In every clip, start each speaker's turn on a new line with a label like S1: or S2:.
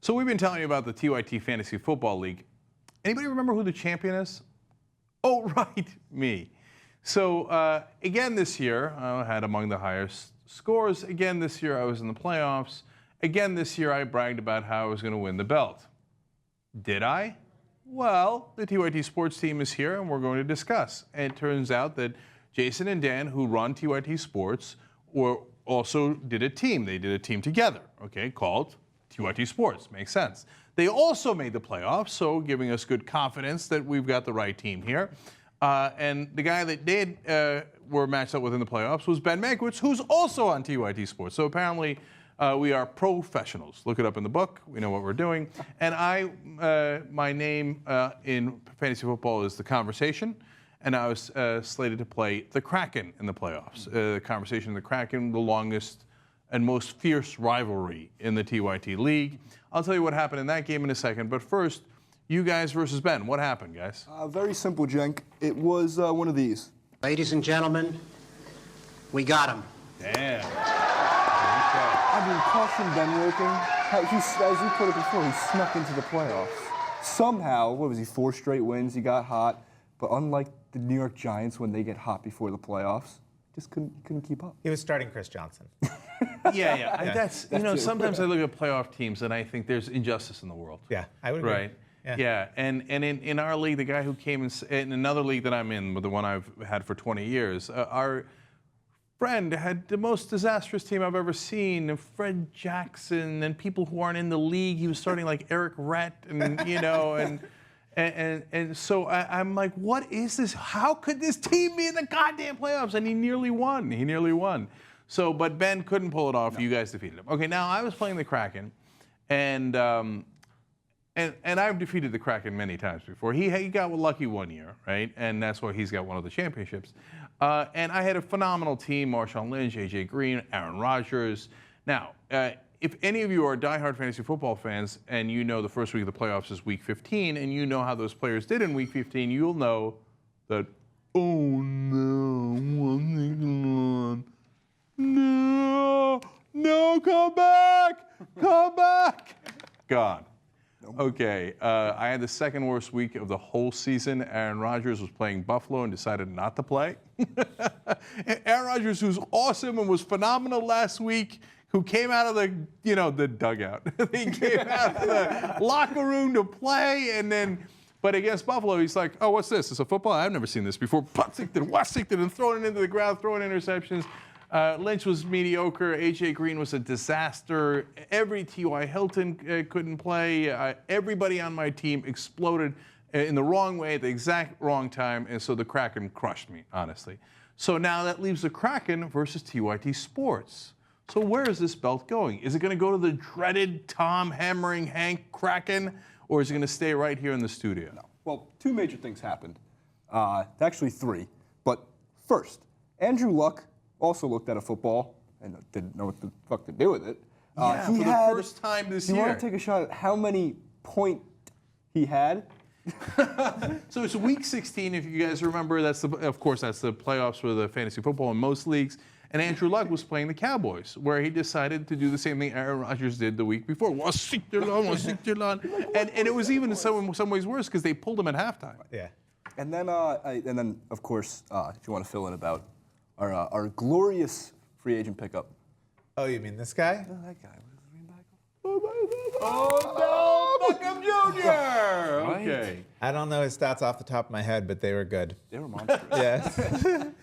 S1: So we've been telling you about the TYT Fantasy Football League. Anybody remember who the champion is? Oh, right, me. So again this year, I had among the highest scores. Again this year, I was in the playoffs. Again this year, I bragged about how I was going to win the belt. Did I? Well, the TYT Sports team is here, and we're going to discuss. And it turns out that Jason and Dan, who run TYT Sports, also did a team. They did a team together, okay, called TYT Sports. Makes sense. They also made the playoffs, so giving us good confidence that we've got the right team here. And the guy that they were matched up with in the playoffs was Ben Mankiewicz, who's also on TYT Sports. So apparently we are professionals. Look it up in the book. We know what we're doing. And my name in fantasy football is The Conversation. And I was slated to play the Kraken in the playoffs. The Conversation and the Kraken, the longest and most fierce rivalry in the TYT League. I'll tell you what happened in that game in a second. But first, you guys versus Ben. What happened, guys?
S2: Very simple, Cenk. It was one of these.
S3: Ladies and gentlemen, we got him.
S1: Damn.
S2: I mean, caution Ben working. As you put it before, he snuck into the playoffs. Somehow, what was he, 4 straight wins, he got hot. But unlike the New York Giants when they get hot before the playoffs, just couldn't keep up.
S4: He was starting Chris Johnson.
S1: Yeah. That's sometimes I look at playoff teams and I think there's injustice in the world.
S4: Yeah, I would agree.
S1: Right. Yeah. And in our league, the guy who came in another league that I'm in, the one I've had for 20 years, our friend had the most disastrous team I've ever seen. Fred Jackson and people who aren't in the league. He was starting like Eric Rett and and so I'm like, what is this? How could this team be in the goddamn playoffs? And he nearly won. So, but Ben couldn't pull it off. No. You guys defeated him. Okay, now I was playing the Kraken, and I've defeated the Kraken many times before. He got lucky one year, right? And that's why he's got one of the championships. And I had a phenomenal team: Marshawn Lynch, AJ Green, Aaron Rodgers. Now, if any of you are diehard fantasy football fans and you know the first week of the playoffs is week 15 and you know how those players did in week 15, you'll know that, oh no, come back, gone. Okay, I had the second worst week of the whole season. Aaron Rodgers was playing Buffalo and decided not to play. Aaron Rodgers, who's awesome and was phenomenal last week, who came out of the dugout. He came out of the locker room to play, but against Buffalo, he's like, oh, what's this? It's a football? I've never seen this before. Washington, and throwing it into the ground, throwing interceptions. Lynch was mediocre. AJ Green was a disaster. Every T.Y. Hilton couldn't play. Everybody on my team exploded in the wrong way at the exact wrong time, and so the Kraken crushed me, honestly. So now that leaves the Kraken versus TYT Sports. So where is this belt going? Is it going to go to the dreaded Tom hammering Hanc Kraken, or is it going to stay right here in the studio?
S2: No. Well, 2 major things happened. Actually 3. But first, Andrew Luck also looked at a football and didn't know what the fuck to do with it.
S1: For the first time this year.
S2: You want to take a shot at how many points he had?
S1: So it's week 16, if you guys remember. Of course, that's the playoffs for the fantasy football in most leagues. And Andrew Luck was playing the Cowboys, where he decided to do the same thing Aaron Rodgers did the week before. And it was even in some ways worse because they pulled him at halftime.
S4: Yeah.
S2: And then, of course, if you want to fill in about our glorious free agent pickup.
S4: Oh, you mean this guy?
S2: No, that guy. What is his name back?
S1: Oh, no, Beckham Jr. Okay.
S4: I don't know his stats off the top of my head, but they were good.
S2: They were monstrous.
S4: Yes.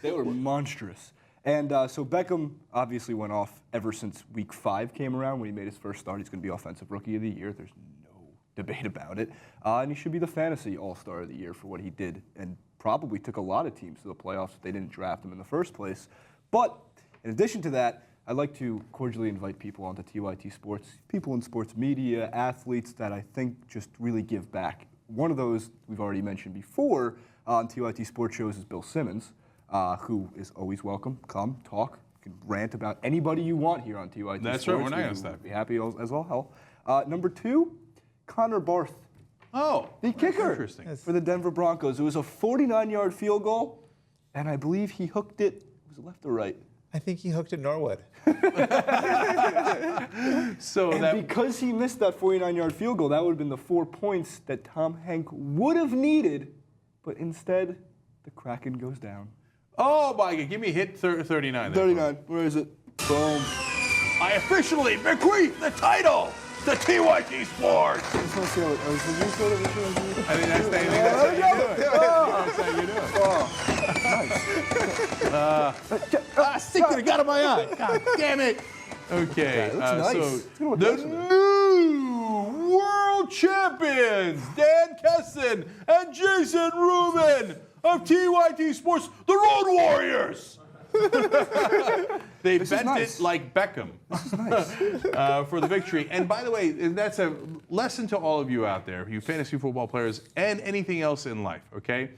S2: They were monstrous. And so Beckham obviously went off ever since week 5 came around when he made his first start. He's going to be Offensive Rookie of the Year. There's no debate about it. And he should be the Fantasy All-Star of the Year for what he did and probably took a lot of teams to the playoffs if they didn't draft him in the first place. But in addition to that, I'd like to cordially invite people onto TYT Sports, people in sports media, athletes that I think just really give back. One of those we've already mentioned before on TYT Sports shows is Bill Simmons. Who is always welcome. Come, talk, you can rant about anybody you want here on TYT Sports.
S1: That's right, we're not going to stop.
S2: Be happy as all hell. Number 2, Connor Barth.
S1: Oh,
S2: the kicker
S1: interesting.
S2: For the Denver Broncos. It was a 49-yard field goal, and I believe he hooked it. Was it left or right?
S4: I think he hooked at Norwood.
S1: So
S2: And
S1: that
S2: because he missed that 49-yard field goal, that would have been the 4 points that Tom Hanc would have needed, but instead, the Kraken goes down.
S1: oh my God, give me hit 39. there.
S2: 39, where is it? Boom.
S1: I officially bequeath the title to TYT Sports.
S2: I just want to see how it was. You sort of
S1: I think that's how you do it. Stick to the gut of my eye. God damn it. Okay.
S2: That looks nice.
S1: So
S2: It's gonna look
S1: the
S2: nice in there.
S1: new world champions, Dan Kesson and Jason Rubin of TYT Sports, the Road Warriors. They bent
S2: nice.
S1: it like Beckham for the victory. And by the way, that's a lesson to all of you out there, you fantasy football players and anything else in life, okay?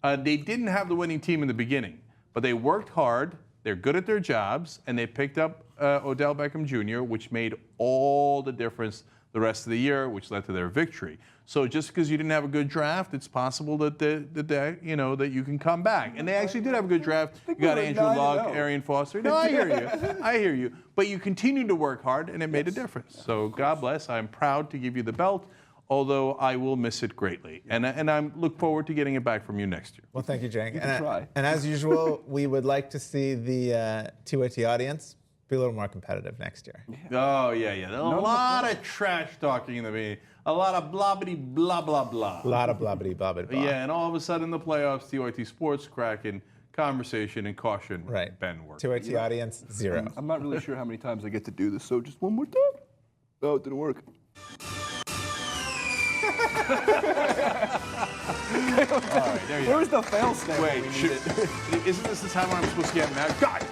S1: They didn't have the winning team in the beginning, but they worked hard, they're good at their jobs, and they picked up Odell Beckham Jr., which made all the difference the rest of the year, which led to their victory. So just because you didn't have a good draft, it's possible that that you can come back. And they actually did have a good draft. You got
S2: we were
S1: Andrew
S2: 9-0.
S1: Luck, Arian Foster. No, I hear you. I hear you. But you continued to work hard, and it made a difference. So God bless. I'm proud to give you the belt, although I will miss it greatly. And I look forward to getting it back from you next year.
S4: Well, thank you, Cenk.
S2: can try.
S4: And as usual, we would like to see the TYT audience be a little more competitive next year.
S1: Oh, yeah. A lot of trash talking in the meeting. A lot of blobbity blah, blah, blah.
S4: A lot of blobbity blobbity blah.
S1: Yeah, and all of a sudden the playoffs, TYT Sports, Kraken, conversation, and caution.
S4: Right.
S1: Ben work.
S4: TYT audience, 0.
S2: I'm not really sure how many times I get to do this, so just one more time. Oh, it didn't work.
S1: All right, there you go.
S2: Where's the fail state?
S1: Wait, isn't this the time when I'm supposed to get mad? God!